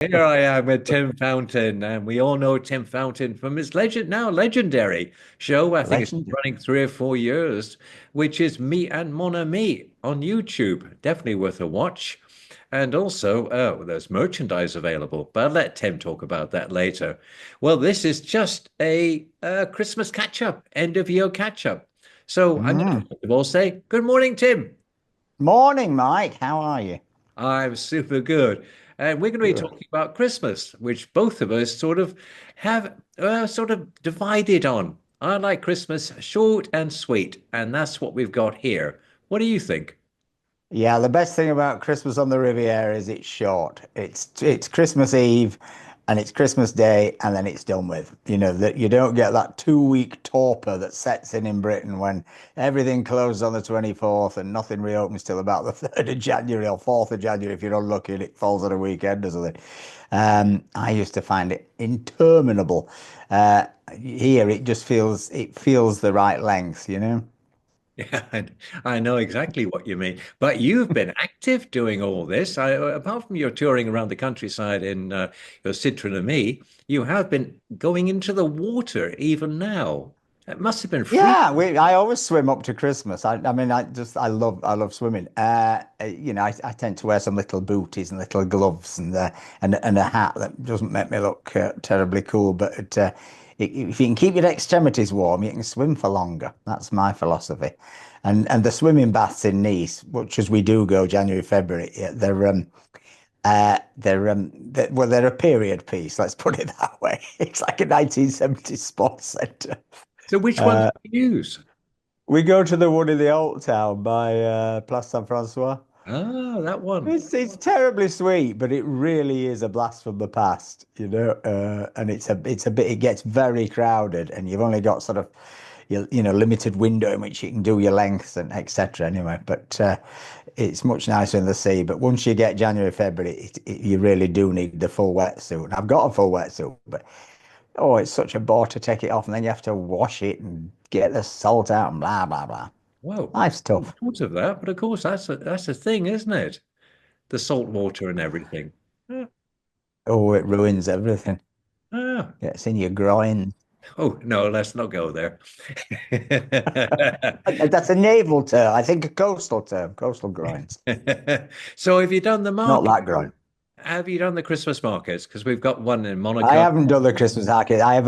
Here I am with Tim Fountain, and we all know Tim Fountain from his legendary show. I think it's been Legend. running 3 or 4 years, which is Me and Mon Ami on YouTube. Definitely worth a watch. And also, oh, there's merchandise available, but I'll let Tim talk about that later. Well, this is just a Christmas catch-up, end of year catch-up. So I'm going to Mm. first of all say, good morning, Tim. Morning, Mike. How are you? I'm super good. And we're going to be Good. talking about Christmas, which both of us sort of have sort of divided on. I like Christmas short and sweet, and that's what we've got here. What do you think? Yeah, the best thing about Christmas on the Riviera is it's short. It's Christmas Eve and it's Christmas Day and then it's done with. You know, that you don't get that 2 week torpor that sets in Britain when everything closes on the 24th and nothing reopens till about the 3rd of January or 4th of January if you're unlucky and it falls on a weekend or something. I used to find it interminable. Here it feels the right length, you know? Yeah, I know exactly what you mean. But you've been active doing all this. Apart from your touring around the countryside in your Citroen and me, you have been going into the water even now. It must have been free. Yeah, I always swim up to Christmas. I mean, I love swimming. I tend to wear some little booties and little gloves and a hat that doesn't make me look terribly cool. But if you can keep your extremities warm, you can swim for longer. That's my philosophy. And the swimming baths in Nice, which as we do go January, February, yeah, they're a period piece. Let's put it that way. It's like a 1970s sports centre. So which ones Uh, do you use? We go to the one in the Old Town by Place Saint-Francois. Ah, that one. It's terribly sweet, but it really is a blast from the past, you know. And it gets very crowded, and you've only got sort of limited window in which you can do your lengths and etc. Anyway, but it's much nicer in the sea. But once you get January, February, you really do need the full wetsuit. And I've got a full wetsuit, but oh, it's such a bore to take it off, and then you have to wash it and get the salt out and blah blah blah. Whoa, Life's I hadn't tough. thought of that, but of course that's a thing, isn't it? The salt water and everything. Ah, Oh, it ruins everything. ah. Gets in your groin. Oh no, let's not go there. That's a naval term. I think a coastal term. Coastal groins. So have you done the Not market? that groin. Have you done the Christmas markets? Because we've got one in I Monaco. haven't done the Christmas market. I have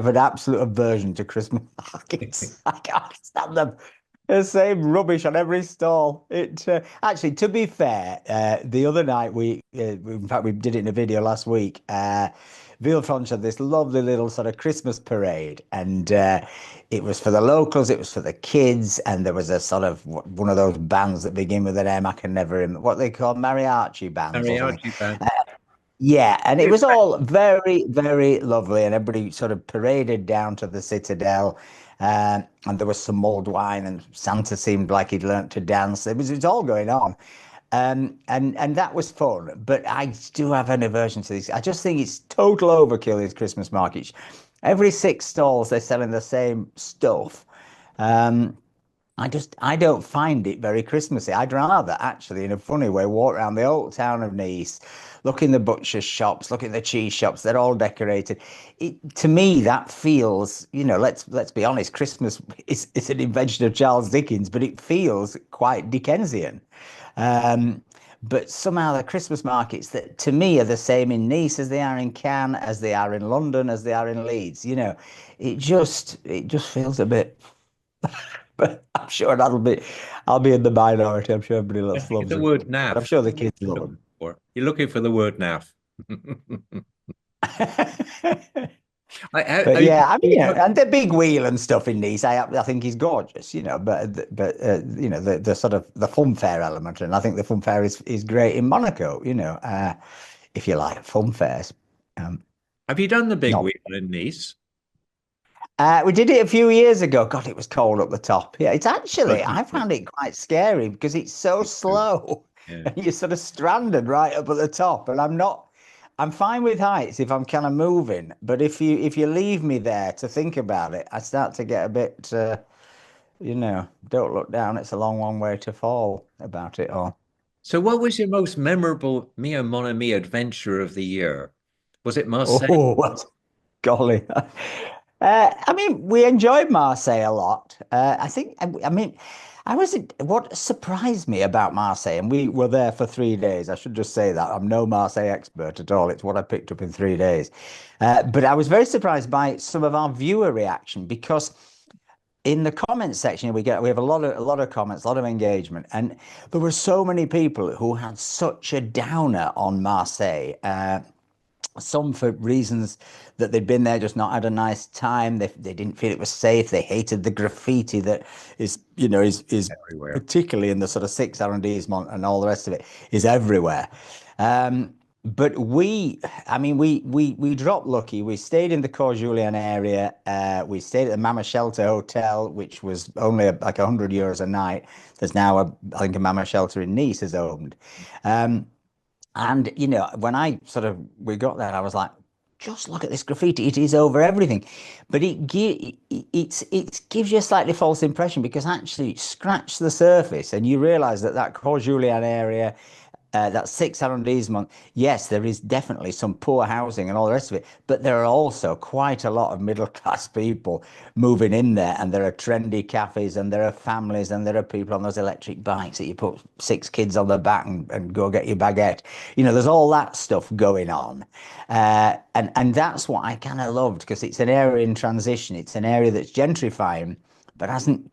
an absolute aversion to Christmas markets. I can't stand them. The same rubbish on every stall. It actually, to be fair, the other night in fact, we did it in a video last week. Villefranche had this lovely little sort of Christmas parade, and it was for the locals, it was for the kids, and there was a sort of one of those bands that begin with an M. I can never remember what they call mariachi bands or something. Mariachi band. Yeah, and it was all very, very lovely, and everybody sort of paraded down to the Citadel, and there was some mulled wine, and Santa seemed like he'd learnt to dance. It was all going on, and that was fun. But I do have an aversion to this. I just think it's total overkill. These Christmas markets, every 6 stalls they're selling the same stuff. Um, I don't find it very Christmassy. I'd rather actually, in a funny way, walk around the old town of Nice, look in the butcher's shops, look in the cheese shops. They're all decorated. To me, that feels, let's be honest, Christmas is an invention of Charles Dickens, but it feels quite Dickensian. Um, but somehow the Christmas markets that to me are the same in Nice as they are in Cannes, as they are in London, as they are in Leeds. It just feels a bit. But I'm sure I'll be in the minority. I'm sure everybody else The loves them. word But I'm naff. sure the kids love them. You're looking for the word naff. But Have yeah, I mean, you got- and the big wheel and stuff in Nice, I think he's gorgeous, but the sort of the fun fair element, and I think the fun fair is great in Monaco, if you like fun fairs. Um, have you done the big not wheel in Nice? We did it a few years ago. God, it was cold up the top. Yeah, it's Oh, actually, true, I true. found it quite scary because it's so True. slow Yeah. and you're sort of stranded right up at the top. And I'm fine with heights if I'm kind of moving, but if you leave me there to think about it, I start to get a bit, don't look down. It's a long, long way to fall about it all. So, what was your most memorable Mia Mon Ami adventure of the year? Was it Marseille? Oh, golly. I mean, we enjoyed Marseille a lot. I mean, what surprised me about Marseille, and we were there for 3 days. I should just say that I'm no Marseille expert at all. It's what I picked up in 3 days. But I was very surprised by some of our viewer reaction because in the comments section we have a lot of comments, a lot of engagement, and there were so many people who had such a downer on Marseille. Some for reasons that they'd been there, just not had a nice time. They didn't feel it was safe. They hated the graffiti that is Everywhere. particularly in the sort of six arrondissement and all the rest of it is everywhere. Um, but I mean, we dropped lucky. We stayed in the Cours Julien area. We stayed at the Mama Shelter Hotel, which was only like €100 a night. There's now I think a Mama Shelter in Nice has opened. Um, and when we got there, I was like, just look at this graffiti. It is over everything. But it gives you a slightly false impression because actually scratch the surface and you realize that Cours Julien area, that six arrondissement, yes, there is definitely some poor housing and all the rest of it, but there are also quite a lot of middle class people moving in there, and there are trendy cafes, and there are families, and there are people on those electric bikes that you put six kids on the back and go get your baguette. There's all that stuff going on, and that's what I kind of loved because it's an area in transition. It's an area that's gentrifying but hasn't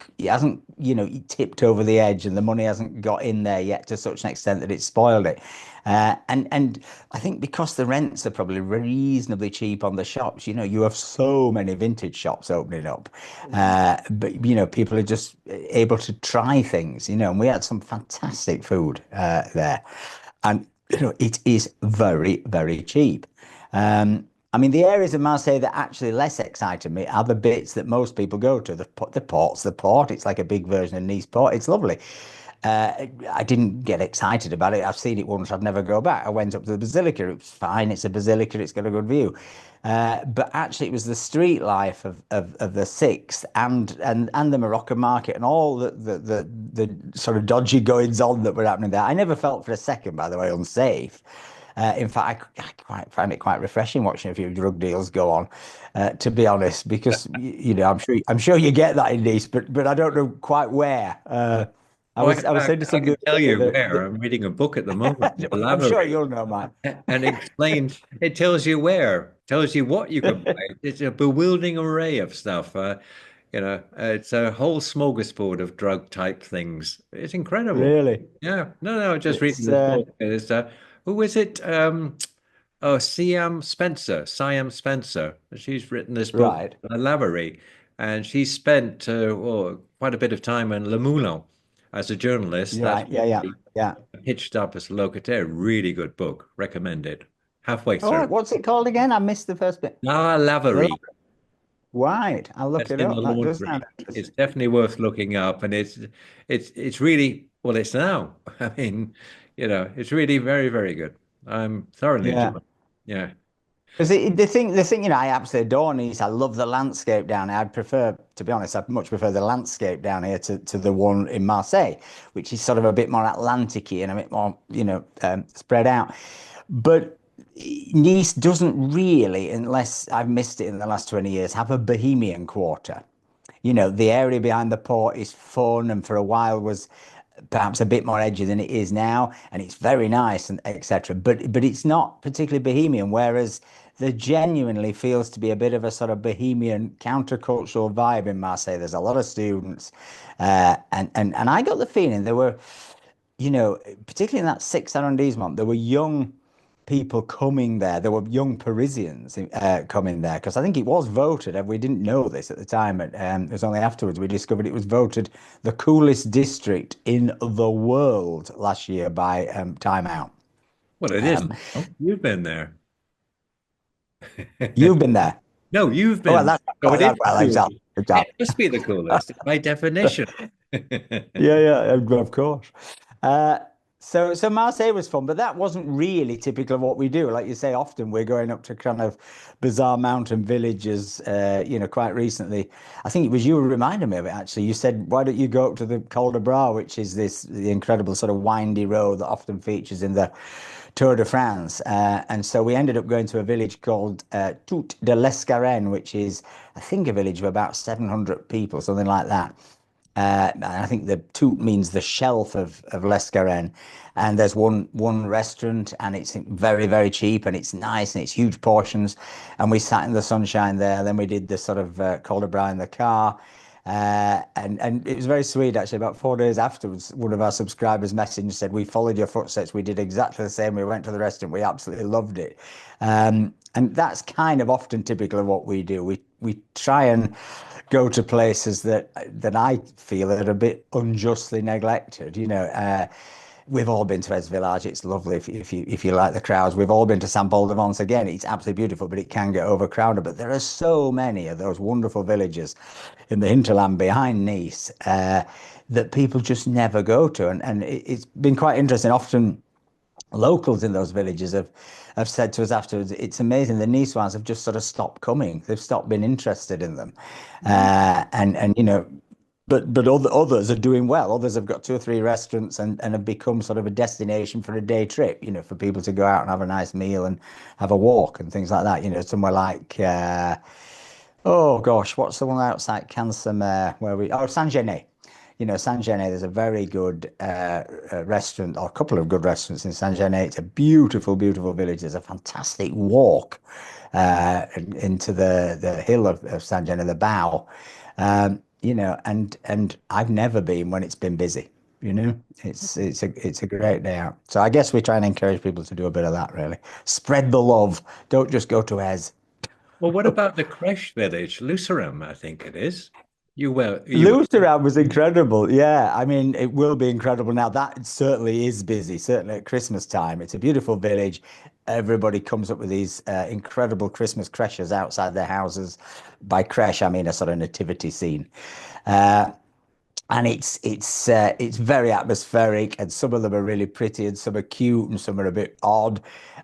tipped over the edge, and the money hasn't got in there yet to such an extent that it's spoiled it. And I think because the rents are probably reasonably cheap on the shops, you have so many vintage shops opening up, but people are just able to try things, and we had some fantastic food there, and it is very, very cheap. I mean, the areas of Marseille that actually less excited me are the bits that most people go to. The port's the port. It's like a big version of Nice Port. It's lovely. I didn't get excited about it. I've seen it once. I'd never go back. I went up to the Basilica. It was fine. It's a basilica. It's got a good view. But actually, it was the street life of the Sixth and the Moroccan market and all the sort of dodgy goings on that were happening there. I never felt for a second, by the way, unsafe. In fact, I quite find it quite refreshing watching a few drug deals go on, to be honest, because I'm sure you get that in Nice, but I don't know quite where. I Oh, was I was saying to I somebody can tell earlier you where. I'm reading a book at the moment, The I'm sure Lavery, you'll know, Mike. and explains it tells you where, tells you what you can buy. It's a bewildering array of stuff. It's a whole smorgasbord of drug type things. It's incredible. Really, Yeah. No, no, just reading it's this book. Who is it? Oh, Siam Spencer. She's written this book, right, Lavery, and she spent quite a bit of time in Le Moulin as a journalist. you're That's right, yeah, yeah, really yeah. pitched up as a locataire. Really good book. Recommended. Halfway All through. right, what's it called again? I missed the first bit. Ah, The Lavery. Right, I'll look That's it in the up. That does sound laundry. It's interesting. definitely worth looking up, and it's really well. It's now. I mean, it's really very very good. I'm thoroughly enjoying Yeah. it. Yeah. Because the thing, I absolutely adore Nice. I love the landscape down here. I'd prefer, to be honest, I'd much prefer the landscape down here to the one in Marseille, which is sort of a bit more Atlantic-y and a bit more, spread out. But Nice doesn't really, unless I've missed it in the last 20 years, have a Bohemian quarter. The area behind the port is fun and for a while was perhaps a bit more edgy than it is now, and it's very nice and etc. But it's not particularly bohemian, whereas there genuinely feels to be a bit of a sort of bohemian countercultural vibe in Marseille. There's a lot of students, and I got the feeling there were, particularly in that sixth arrondissement, there were young people coming there. There were young Parisians coming there because I think it was voted, and we didn't know this at the time. But it was only afterwards we discovered it was voted the coolest district in the world last year by Time Out. Well, it is. Um, Oh, you've been there. you've been there. No, you've Oh, well, been. So it is well, cool. exactly, It exactly. must be the coolest by definition. Yeah, yeah, of course. Uh, So Marseille was fun, but that wasn't really typical of what we do. Like you say, often we're going up to kind of bizarre mountain villages. Quite recently, I think it was you who reminded me of it. Actually, you said, "Why don't you go up to the Col de Bras, which is the incredible sort of windy road that often features in the Tour de France?" And so we ended up going to a village called Tout de l'Escarène, which is, I think, a village of about 700 people, something like that. And I think the tout means the shelf of l'Escarène. And there's one restaurant, and it's very, very cheap, and it's nice, and it's huge portions. And we sat in the sunshine there. Then we did the sort of Col de Bras in the car. And it was very sweet, actually. About 4 days afterwards, one of our subscribers messaged and said, "We followed your footsteps. We did exactly the same. We went to the restaurant. We absolutely loved it." And that's kind of often typical of what we do. We try and go to places that I feel are a bit unjustly neglected. We've all been to Es Village. It's lovely if you like the crowds. We've all been to Saint Paul de Vence again. It's absolutely beautiful, but it can get overcrowded. But there are so many of those wonderful villages in the hinterland behind Nice that people just never go to, and it's been quite interesting. Often locals in those villages have said to us afterwards, it's amazing. The Nice ones have just sort of stopped coming. They've stopped being interested in them. And but others are doing well. Others have got two or three restaurants and have become sort of a destination for a day trip, for people to go out and have a nice meal and have a walk and things like that. Somewhere like oh gosh, what's the one outside Cancermere where Saint-Genet. Saint-Genet, there's a very good restaurant, or a couple of good restaurants in Saint-Genet. It's a beautiful, beautiful village. There's a fantastic walk into the hill of Saint-Genet, the Bow. And I've never been when it's been busy. It's a great day out. So I guess we try and encourage people to do a bit of that, really. Spread the love. Don't just go to Ez. Well, what about the creche village, Luceram, I think it is. You were. Lutheran was incredible. Yeah, I mean, it will be incredible now. That certainly is busy, certainly at Christmas time. It's a beautiful village. Everybody comes up with these incredible Christmas creches outside their houses. By creche, I mean a sort of nativity scene. Uh, and it's very atmospheric, and some of them are really pretty, and some are cute, and some are a bit odd.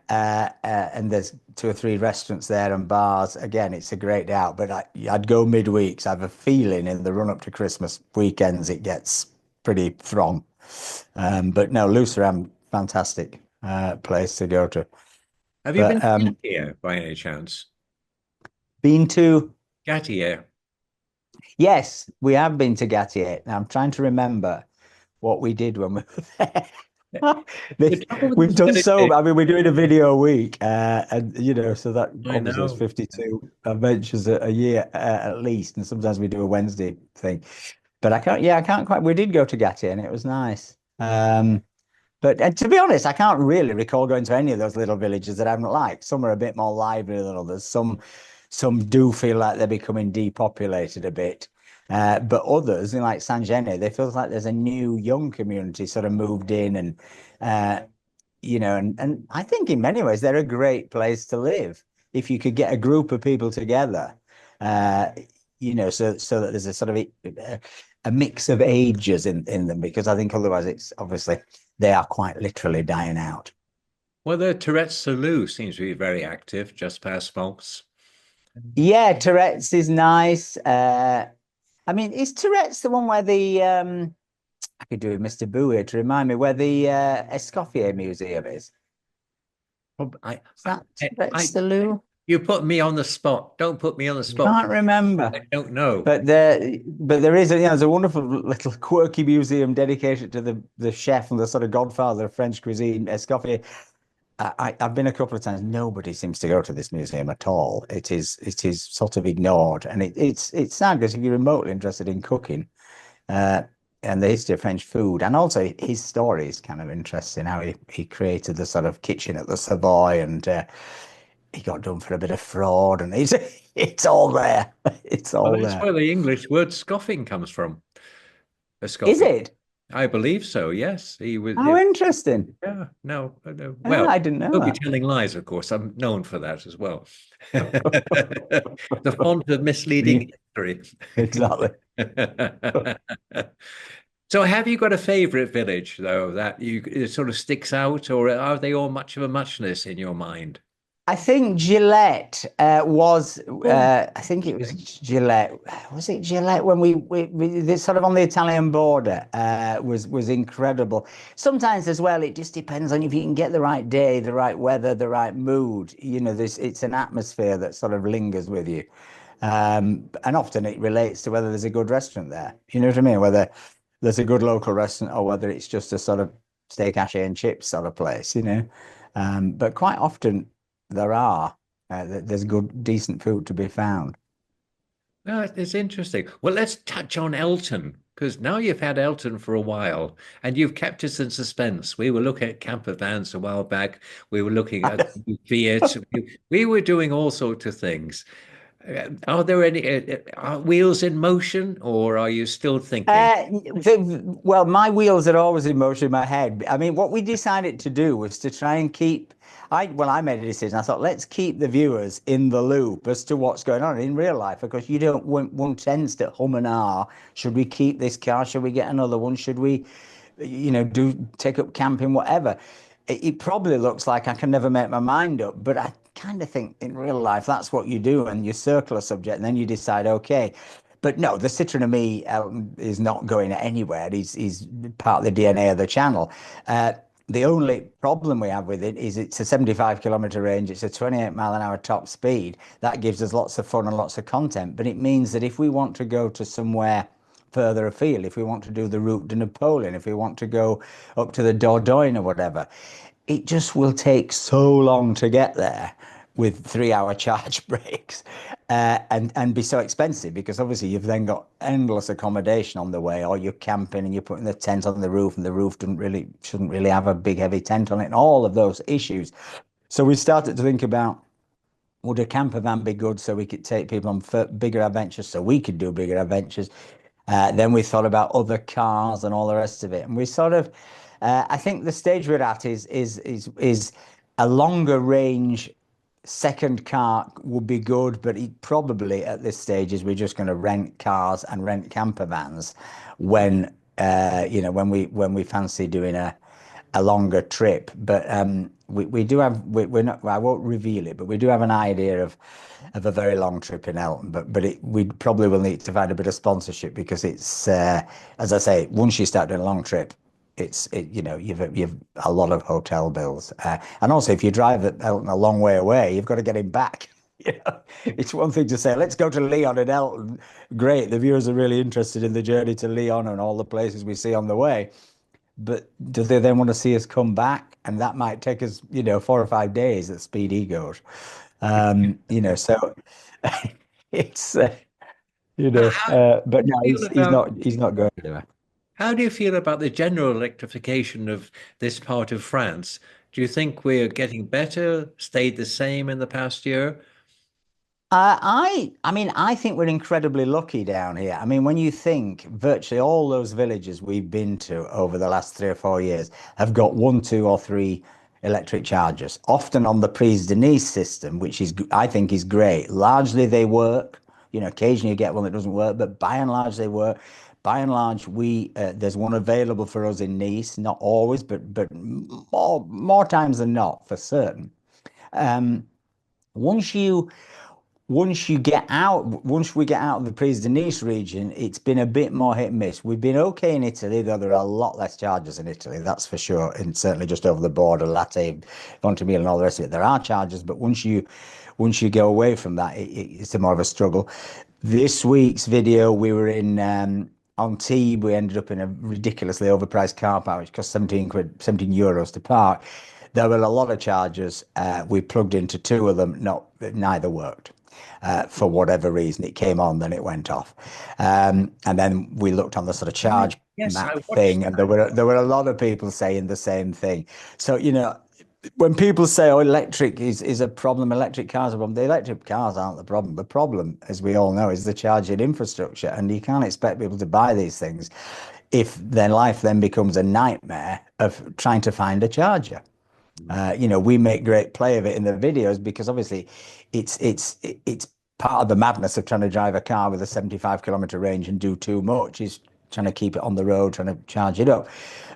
And there's two or three restaurants there and bars. Again, it's a great day out, but I'd go midweeks. I have a feeling in the run up to Christmas weekends it gets pretty throng. But no, Lucerne, fantastic place to go to. Have you been But to Gatier by any chance? been to Gatier. Yes, we have been to Gatier. Now I'm trying to remember what we did when we were there. The trouble with We've this done village so. is, I mean, we're doing a video a week, and so that I obviously is know. 52 adventures a year at least, and sometimes we do a Wednesday thing. But I can't. Yeah, I can't quite. We did go to Gatier, and it was nice. But to be honest, I can't really recall going to any of those little villages that I haven't liked. Some are a bit more lively than others. Some do feel like they're becoming depopulated a bit. But others, like San Gene, they feel like there's a new young community sort of moved in uh, and I think in many ways they're a great place to live if you could get a group of people together, uh, so that there's a sort of a mix of ages in them, because I think otherwise it's obviously they are quite literally dying out. Well, the Tourette Salou seems to be very active just past Smalks. Yeah, Tourette's is nice. I mean, is Tourette's the one where I could do with Mr. Boo here to remind me where the Escoffier Museum is? I, Is that I, Tourette's the Lou? you put me on the spot. Don't put me on the spot. Can't remember. I don't know. But there is there's a wonderful little quirky museum dedicated to the chef and the sort of godfather of French cuisine, Escoffier. I've been a couple of times. Nobody seems to go to this museum at all. It is sort of ignored, and it's sad because if you're remotely interested in cooking, uh, and the history of French food, and also his story is kind of interesting. How he created the sort of kitchen at the Savoy, and he got done for a bit of fraud, and it's all there. It's Well, all that's there. where the English word scoffing comes from. A Is scoffing. it? I believe so. Yes, he was. How interesting. Yeah, no, no. Oh, Well, I didn't know don't be that. telling lies, of course. I'm known for that as well. The font of misleading See, history. exactly. So have you got a favorite village though that you it sort of sticks out, or are they all much of a muchness in your mind? I think Gillette was. Oh, I think it was okay. Gillette. Was it Gillette when we sort of on the Italian border was incredible. Sometimes as well, it just depends on if you can get the right day, the right weather, the right mood. You know, this it's an atmosphere that sort of lingers with you, and often it relates to whether there's a good restaurant there. You know what I mean? Whether there's a good local restaurant or whether it's just a sort of steak, hash, and chips sort of place. You know, but quite often there are. There's good, decent food to be found. No, it's interesting. Well, let's touch on Elton because now you've had Elton for a while and you've kept us in suspense. We were looking at camper vans a while back. We were looking at Fiat. We were doing all sorts of things. Are there any are wheels in motion, or are you still thinking? Well, my wheels are always in motion in my head. I mean, what we decided to do was to try and keep. I made a decision. I thought, let's keep the viewers in the loop as to what's going on in real life, because you don't want one tends to hum and ah. Should we keep this car? Should we get another one? Should we, do take up camping, whatever? It probably looks like I can never make my mind up, but I kind of think in real life that's what you do, and you circle a subject, and then you decide, okay. But no, the Citroen of me is not going anywhere. He's part of the DNA of the channel. The only problem we have with it is it's a 75-kilometer range. It's a 28-mile-an-hour top speed. That gives us lots of fun and lots of content. But it means that if we want to go to somewhere further afield, if we want to do the Route de Napoleon, if we want to go up to the Dordogne or whatever, it just will take so long to get there with 3 hour charge breaks and be so expensive because obviously you've then got endless accommodation on the way, or you're camping and you're putting the tent on the roof, and the roof shouldn't really have a big heavy tent on it, and all of those issues. So we started to think about, would a camper van be good so we could take people on bigger adventures, so we could do bigger adventures? Then we thought about other cars and all the rest of it, and we sort of, I think the stage we're at is a longer range second car would be good, but it probably at this stage is we're just going to rent cars and rent camper vans when when we fancy doing a longer trip. But we do have we're not I won't reveal it, but we do have an idea of a very long trip in Elton. But we probably will need to find a bit of sponsorship because it's as I say, once you start doing a long trip, you've a lot of hotel bills, and also if you drive Elton a long way away, you've got to get him back. It's one thing to say, let's go to Leon and Elton. Great, the viewers are really interested in the journey to Leon and all the places we see on the way. But do they then want to see us come back? And that might take us, 4 or 5 days at speed he goes. So it's How but do no, you feel he's about not going anywhere. how do you feel about the general electrification of this part of France? Do you think we're getting better, stayed the same in the past year? I mean, I think we're incredibly lucky down here. I mean, when you think virtually all those villages we've been to over the last 3 or 4 years have got one, two, or three electric chargers, often on the Prise de Nice system, which I think is great. Largely they work. Occasionally you get one that doesn't work, but by and large they work. By and large, there's one available for us in Nice, not always, but more times than not for certain. Um, once you once we get out of the Prise de Nice region, it's been a bit more hit and miss. We've been okay in Italy, though there are a lot less charges in Italy, that's for sure. And certainly just over the border, Latte, Ventimiglia, and all the rest of it, there are charges. But once you go away from that, it's a more of a struggle. This week's video, we were in on Tebe. We ended up in a ridiculously overpriced car park, which cost 17 quid, 17 euros to park. There were a lot of chargers. We plugged into two of them. Neither worked for whatever reason. It came on, then it went off. And then we looked on the sort of Right. charge Yes, I map watched thing, and that. there were a lot of people saying the same thing. So, when people say, "Oh, electric is a problem," electric cars are a problem. The electric cars aren't the problem. The problem, as we all know, is the charging infrastructure, and you can't expect people to buy these things if their life then becomes a nightmare of trying to find a charger. We make great play of it in the videos because obviously it's part of the madness of trying to drive a car with a 75-kilometer range and do too much is trying to keep it on the road, trying to charge it up.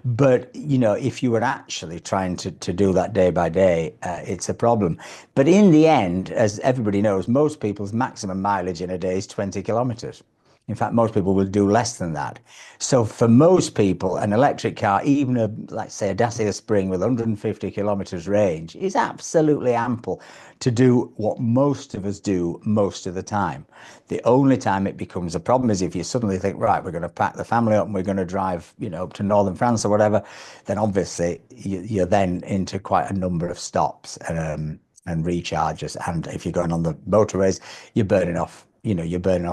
But if you were actually trying to do that day by day, it's a problem. But in the end, as everybody knows, most people's maximum mileage in a day is 20 kilometers. In fact, most people will do less than that. So for most people, an electric car, even like say a Dacia Spring with 150 kilometers range, is absolutely ample to do what most of us do most of the time. The only time it becomes a problem is if you suddenly think, right, we're going to pack the family up and we're going to drive, up to northern France or whatever, then obviously you're then into quite a number of stops and recharges. And if you're going on the motorways, you're burning off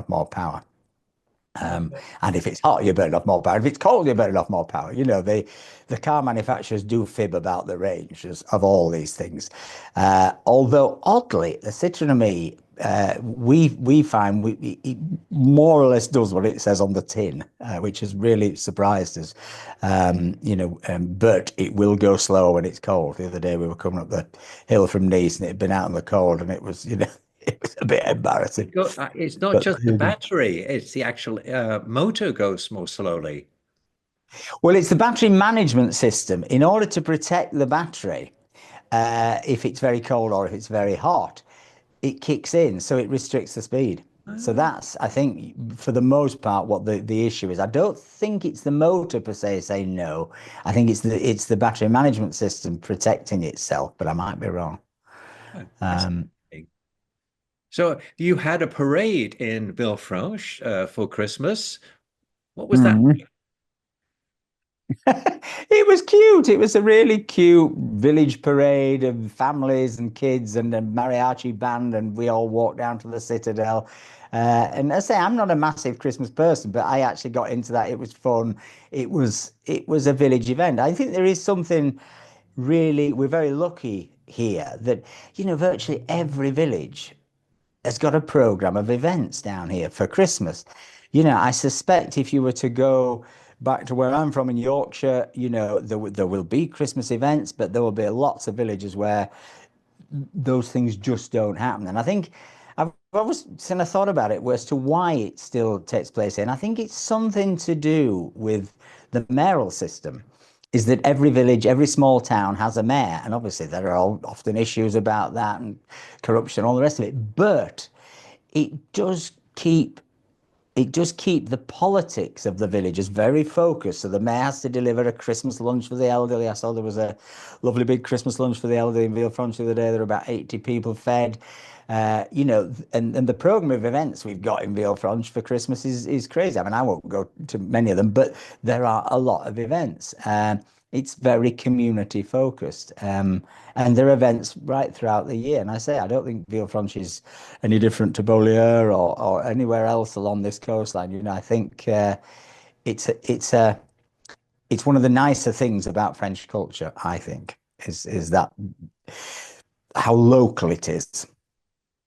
more power. And if it's hot, you're burning off more power. If it's cold, you're burning off more power. The car manufacturers do fib about the ranges of all these things. Although oddly, the Citroen Me, we find it more or less does what it says on the tin, which has really surprised us. But it will go slow when it's cold. The other day we were coming up the hill from Nice and it had been out in the cold and it was, it was a bit embarrassing. It's not But just the battery, it's the actual motor goes more slowly. well, it's the battery management system. In order to protect the battery, if it's very cold or if it's very hot, it kicks in, so it restricts the speed. So Ah, that's, I think, for the most part, what the issue is. I don't think it's the motor per se saying no. I think it's the battery management system protecting itself, but I might be wrong. Um, fascinating. So you had a parade in Villefranche for Christmas. What was that? mm. It was cute. It was a really cute village parade of families and kids and a mariachi band, and we all walked down to the Citadel. And I say I'm not a massive Christmas person, but I actually got into that. It was fun. It was a village event. I think there is something really. We're very lucky here that virtually every village has got a program of events down here for Christmas. I suspect if you were to go back to where I'm from in Yorkshire, there will be Christmas events, but there will be lots of villages where those things just don't happen. And I think I've always kind of thought about it as to why it still takes place here. And I think it's something to do with the mayoral system. Is that every village, every small town has a mayor, and obviously there are often issues about that and corruption, all the rest of it. But it does keep the politics of the villagers very focused. So the mayor has to deliver a Christmas lunch for the elderly. I saw there was a lovely big Christmas lunch for the elderly in Villefranche the other day. There were about 80 people fed. And the program of events we've got in Villefranche for Christmas is crazy. I mean, I won't go to many of them, but there are a lot of events. It's very community focused. And there are events right throughout the year. And I say, I don't think Villefranche is any different to Beaulieu or anywhere else along this coastline. I think it's a, it's a, it's one of the nicer things about French culture, I think, is that how local it is.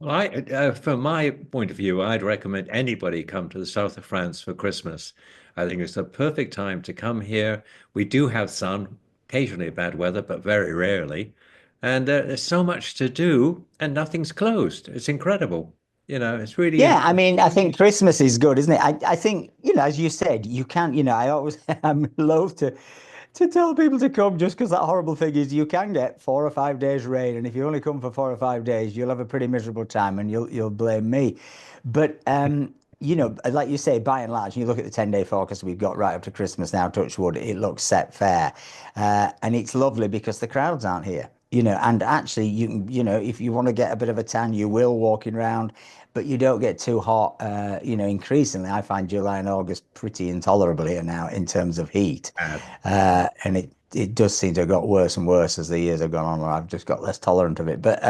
Well, from my point of view, I'd recommend anybody come to the south of France for Christmas. I think it's a perfect time to come here. We do have sun, occasionally bad weather, but very rarely. And there's so much to do, and nothing's closed. It's incredible. It's really Yeah, I mean, I think Christmas is good, isn't it? I think, as you said, you can't, I always, I'm loath to tell people to come just because that horrible thing is you can get 4 or 5 days rain, and if you only come for 4 or 5 days, you'll have a pretty miserable time, and you'll blame me. But like you say, by and large, you look at the 10-day forecast we've got right up to Christmas now, touch wood, it looks set fair, and it's lovely because the crowds aren't here. And actually, if you want to get a bit of a tan, you will walking around, but you don't get too hot. Increasingly, I find July and August pretty intolerable here now in terms of heat. bad. And it does seem to have got worse and worse as the years have gone on, where I've just got less tolerant of it. But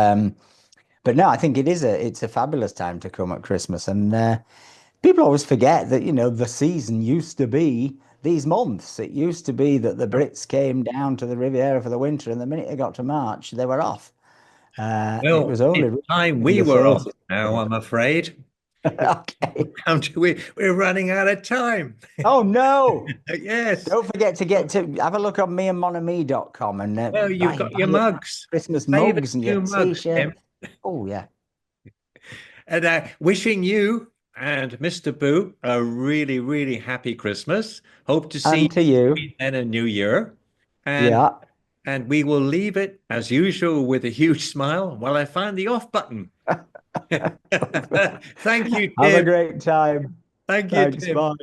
no, I think it's a fabulous time to come at Christmas, and people always forget that the season used to be these months. It used to be that the Brits came down to the Riviera for the winter, and the minute they got to March, they were off. It Well, was it's only really time in we the were off 30s. now, I'm afraid. Okay. We're running out of time. Oh no! Yes. Don't forget to have a look on meandmonami.com and Well, you've buy got your buy your mugs. Christmas Save a mugs and your few mugs, t-shirt. Tim. Oh yeah. And wishing you And Mr. Boo, a really, really happy Christmas. Hope to see And you to you. in a new year. And Yeah. and we will leave it as usual with a huge smile while I find the off button. Thank you, Have a Tim. great time. Thank you, Thanks. Tim. Bye.